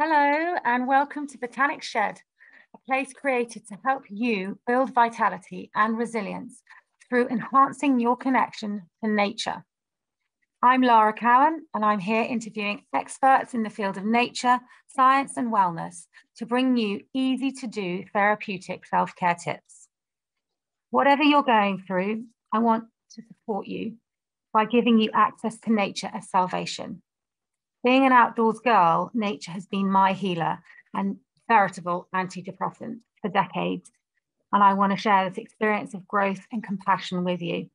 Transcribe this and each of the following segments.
Hello and welcome to Botanic Shed, a place created to help you build vitality and resilience through enhancing your connection to nature. I'm Lara Cowan and I'm here interviewing experts in the field of nature, science and wellness to bring you easy to do therapeutic self-care tips. Whatever you're going through, I want to support you by giving you access to nature as salvation. Being an outdoors girl, nature has been my healer and veritable antidepressant for decades. And I want to share this experience of growth and compassion with you.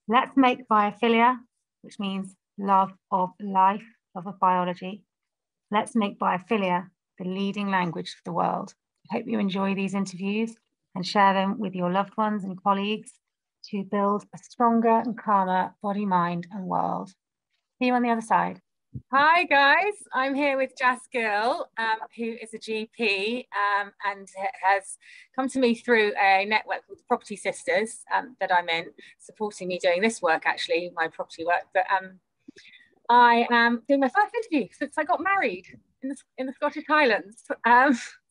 Let's make biophilia, which means love of life, love of biology. Let's make biophilia the leading language of the world. I hope you enjoy these interviews and share them with your loved ones and colleagues to build a stronger and calmer body, mind, and world. See you on the other side. Hi guys, I'm here with Gill, who is a GP and has come to me through a network called Property Sisters that I'm in, supporting me doing this work, actually, my property work. But I am doing my first interview since I got married in the Scottish Highlands.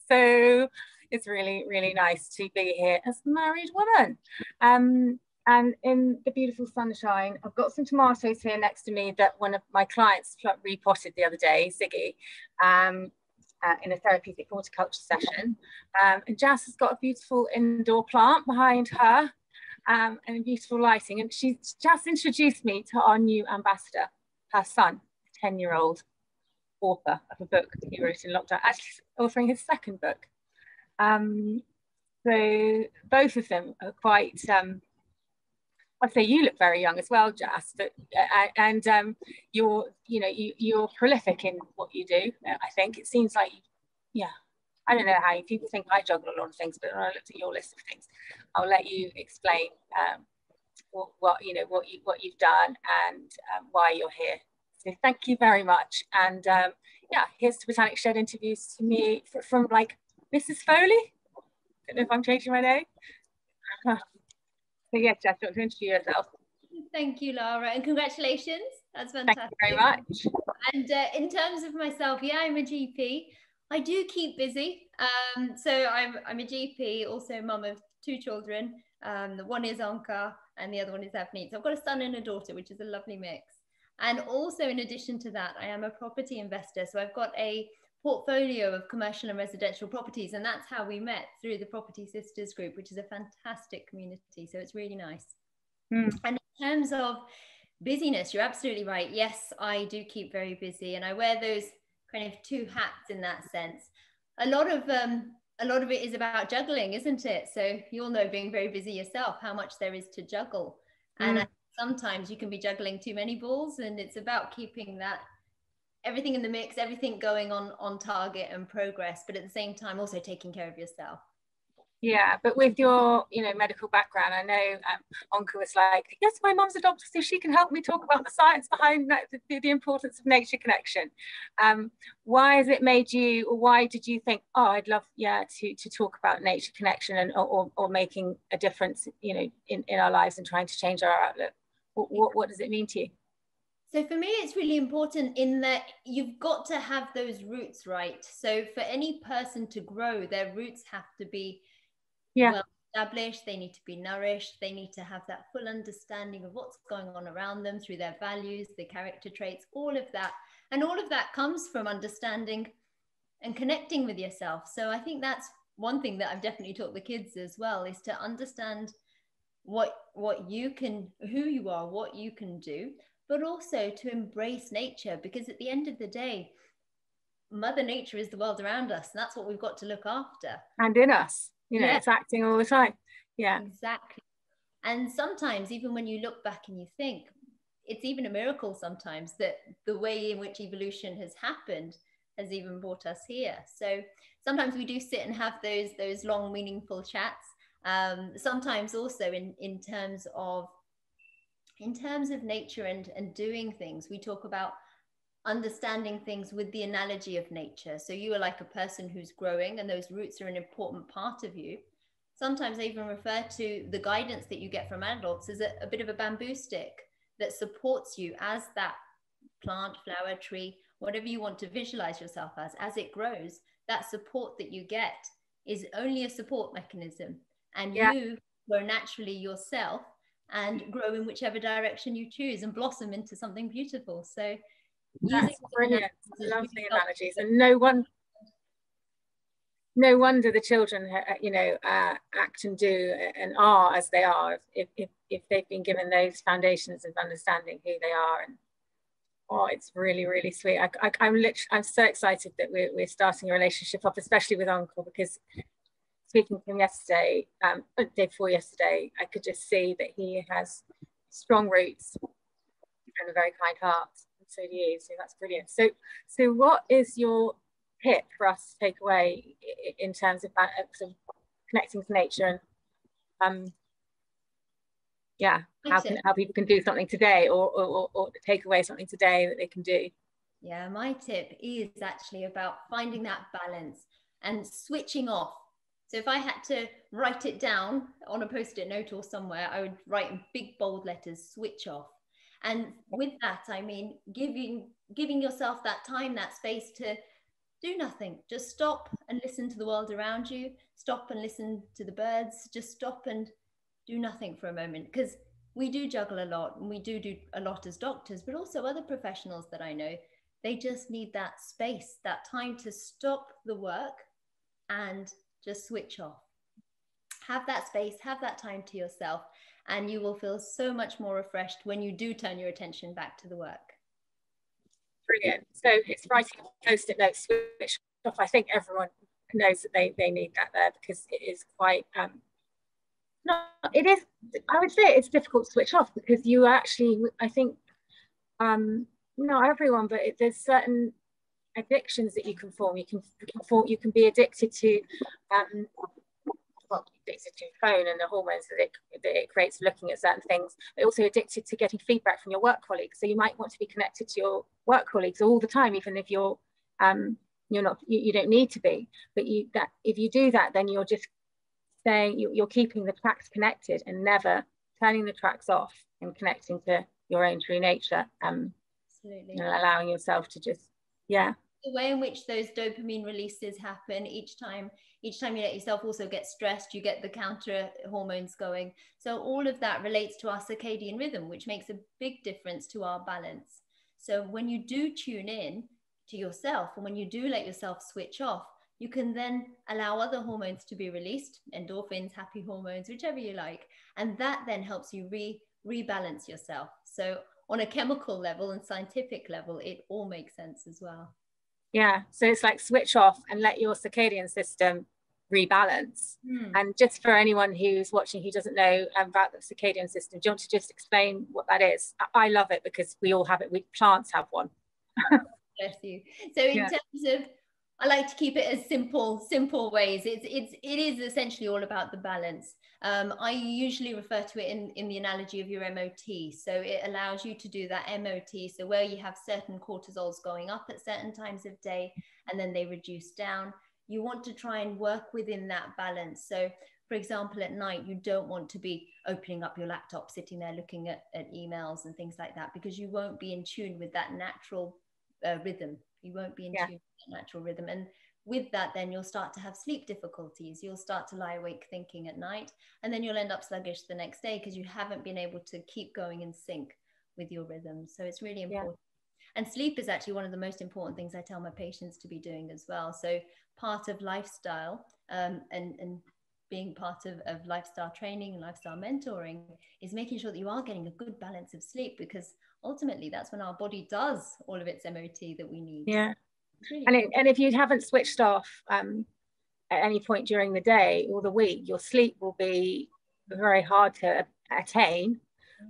So it's really, really nice to be here as a married woman. And in the beautiful sunshine, I've got some tomatoes here next to me that one of my clients repotted the other day, Ziggy, in a therapeutic horticulture session. And Jazz has got a beautiful indoor plant behind her and beautiful lighting. And she's just introduced me to our new ambassador, her son, 10-year-old author of a book that he wrote in lockdown, actually authoring his second book. So both of them are quite... I'd say you look very young as well, Jazz, but you're prolific in what you do. I think it seems like, I don't know how people think I juggle a lot of things, but when I looked at your list of things, I'll let you explain what you've done and why you're here. So thank you very much. And here's the Botanic Shed interviews to me from like Mrs. Foley. I don't know if I'm changing my name. So yes, Jess, you want to introduce yourself? Thank you, Lara, and congratulations. That's fantastic. Thank you very much. And in terms of myself, I'm a GP. I do keep busy. So I'm a GP, also mum of 2 children. One is Onkaar and the other one is Avneet. So I've got a son and a daughter, which is a lovely mix. And also in addition to that, I am a property investor. So I've got a portfolio of commercial and residential properties, and that's how we met, through the Property Sisters group, which is a fantastic community, so it's really nice. And in terms of busyness, you're absolutely right. Yes, I do keep very busy, and I wear those kind of 2 hats in that sense. A lot of it is about juggling, isn't it? So you'll know, being very busy yourself, how much there is to juggle. And sometimes you can be juggling too many balls, and it's about keeping that everything in the mix, everything going on target and progress, but at the same time also taking care of yourself. Yeah, but with your medical background, I know Onkaar was like, yes, my mum's a doctor, so she can help me talk about the science behind the importance of nature connection. Why has it made you, or why did you think, oh, I'd love to talk about nature connection and or making a difference in our lives and trying to change our outlook? What does it mean to you? So for me, it's really important in that you've got to have those roots right. So for any person to grow, their roots have to be well established. They need to be nourished. They need to have that full understanding of what's going on around them through their values, their character traits, all of that. And all of that comes from understanding and connecting with yourself. So I think that's one thing that I've definitely taught the kids as well, is to understand what you can, who you are, what you can do, but also to embrace nature, because at the end of the day, Mother Nature is the world around us, and that's what we've got to look after. And in us, it's acting all the time. Yeah, exactly. And sometimes, even when you look back and you think, it's even a miracle sometimes that the way in which evolution has happened has even brought us here. So sometimes we do sit and have those long, meaningful chats. Sometimes also in terms of nature and doing things, we talk about understanding things with the analogy of nature. So you are like a person who's growing, and those roots are an important part of you. Sometimes I even refer to the guidance that you get from adults as a bit of a bamboo stick that supports you as that plant, flower, tree, whatever you want to visualize yourself as it grows, that support that you get is only a support mechanism, and you grow naturally yourself and grow in whichever direction you choose and blossom into something beautiful. So that's brilliant. Lovely analogies. And no wonder the children, act and do and are as they are if they've been given those foundations of understanding who they are. And it's really, really sweet. I'm so excited that we're starting a relationship up, especially with Onkaar, because speaking to him yesterday, the day before yesterday, I could just see that he has strong roots and a very kind heart. And so do you. So that's brilliant. So what is your tip for us to take away in terms of that, sort of connecting to nature, and how people can do something today, or take away something today that they can do? Yeah, my tip is actually about finding that balance and switching off. So if I had to write it down on a post-it note or somewhere, I would write in big bold letters, switch off. And with that, I mean giving yourself that time, that space to do nothing. Just stop and listen to the world around you. Stop and listen to the birds. Just stop and do nothing for a moment, because we do juggle a lot, and we do a lot as doctors, but also other professionals that I know. They just need that space, that time to stop the work and just switch off. Have that space, have that time to yourself, and you will feel so much more refreshed when you do turn your attention back to the work. Brilliant. So it's writing a post-it note, switch off. I think everyone knows that they need that there, because it is quite it is, I would say it's difficult to switch off, because you actually, I think, not everyone, but there's certain addictions that you can form. You can be addicted to addicted to phone and the hormones that it creates looking at certain things, but also addicted to getting feedback from your work colleagues. So you might want to be connected to your work colleagues all the time, even if you're not, you don't need to be, but if you do that, then you're just saying you're keeping the tracks connected and never turning the tracks off and connecting to your own true nature. Absolutely. And allowing yourself to just, the way in which those dopamine releases happen each time you let yourself also get stressed, you get the counter hormones going. So all of that relates to our circadian rhythm, which makes a big difference to our balance. So when you do tune in to yourself, and when you do let yourself switch off, you can then allow other hormones to be released, endorphins, happy hormones, whichever you like. And that then helps you rebalance yourself. So on a chemical level and scientific level, it all makes sense as well. Yeah, so it's like switch off and let your circadian system rebalance. And just for anyone who's watching who doesn't know about the circadian system, do you want to just explain what that is? I love it, because we all have it. Plants have one. Bless you. So in terms of, I like to keep it as simple ways. It is essentially all about the balance. I usually refer to it in the analogy of your MOT. So it allows you to do that MOT. So where you have certain cortisols going up at certain times of day, and then they reduce down, you want to try and work within that balance. So for example, at night, you don't want to be opening up your laptop, sitting there looking at emails and things like that, because you won't be in tune with that natural rhythm. You won't be in tune with that natural rhythm. And with that, then you'll start to have sleep difficulties. You'll start to lie awake thinking at night, and then you'll end up sluggish the next day, because you haven't been able to keep going in sync with your rhythm. So it's really important. And sleep is actually one of the most important things I tell my patients to be doing as well. So part of lifestyle and being part of lifestyle training and lifestyle mentoring is making sure that you are getting a good balance of sleep, because ultimately that's when our body does all of its MOT that we need. Yeah. Really and if you haven't switched off at any point during the day or the week, your sleep will be very hard to attain.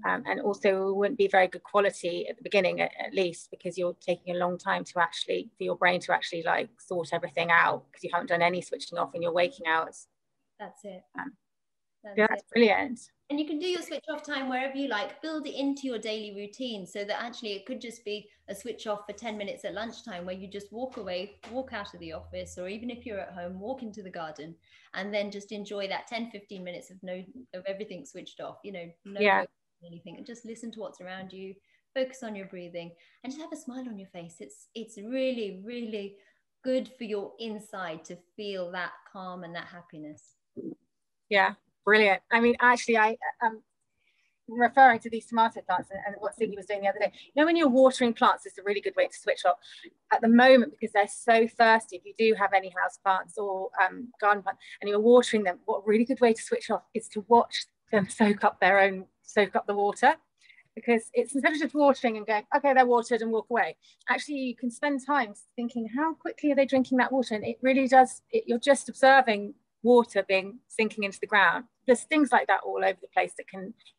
And also wouldn't be very good quality at the beginning, at least, because you're taking a long time to actually, for your brain to actually like sort everything out, because you haven't done any switching off in your waking hours. That's it. That's brilliant. And you can do your switch off time wherever you like. Build it into your daily routine, so that actually it could just be a switch off for 10 minutes at lunchtime, where you just walk out of the office, or even if you're at home, walk into the garden, and then just enjoy that 10-15 minutes of everything switched off, no anything, and just listen to what's around you, focus on your breathing, and just have a smile on your face. It's really, really good for your inside to feel that calm and that happiness. Yeah, brilliant. I mean, actually, I referring to these tomato plants and what Siggy was doing the other day. You know, when you're watering plants, it's a really good way to switch off at the moment, because they're so thirsty. If you do have any house plants or garden plants and you're watering them, what a really good way to switch off is to watch them soak up the water. Because it's, instead of just watering and going, okay, they're watered, and walk away, actually you can spend time thinking, how quickly are they drinking that water? And it really does, you're just observing water sinking into the ground. There's things like that all over the place that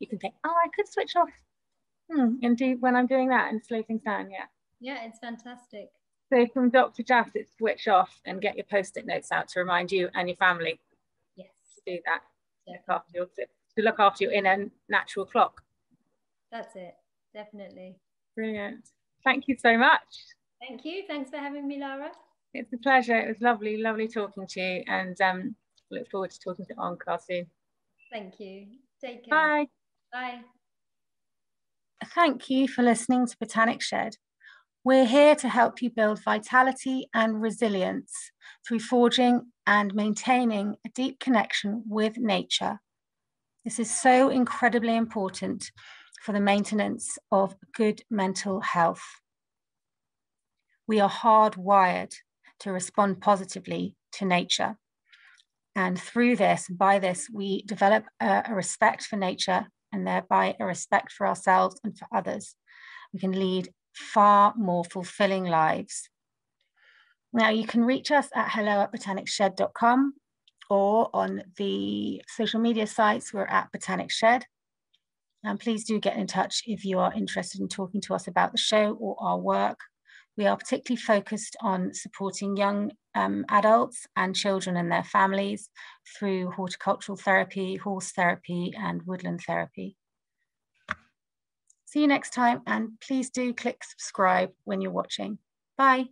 you can think, oh, I could switch off and do when I'm doing that and slow things down. Yeah, it's fantastic. So from Dr. Jaff, it's switch off and get your post-it notes out to remind you and your family. Yes, to do that. To look after your inner natural clock. That's it, definitely. Brilliant. Thank you so much. Thank you. Thanks for having me, Lara. It's a pleasure. It was lovely talking to you, and look forward to talking to Onkaar soon. Thank you. Take care. Bye. Bye. Thank you for listening to Botanic Shed. We're here to help you build vitality and resilience through forging and maintaining a deep connection with nature. This is so incredibly important for the maintenance of good mental health. We are hardwired to respond positively to nature. And through this, by this, we develop a respect for nature, and thereby a respect for ourselves and for others. We can lead far more fulfilling lives. Now, you can reach us at hello@botanicshed.com, or on the social media sites, we're at Botanic Shed. And please do get in touch if you are interested in talking to us about the show or our work. We are particularly focused on supporting young adults and children and their families through horticultural therapy, horse therapy, and woodland therapy. See you next time, and please do click subscribe when you're watching. Bye.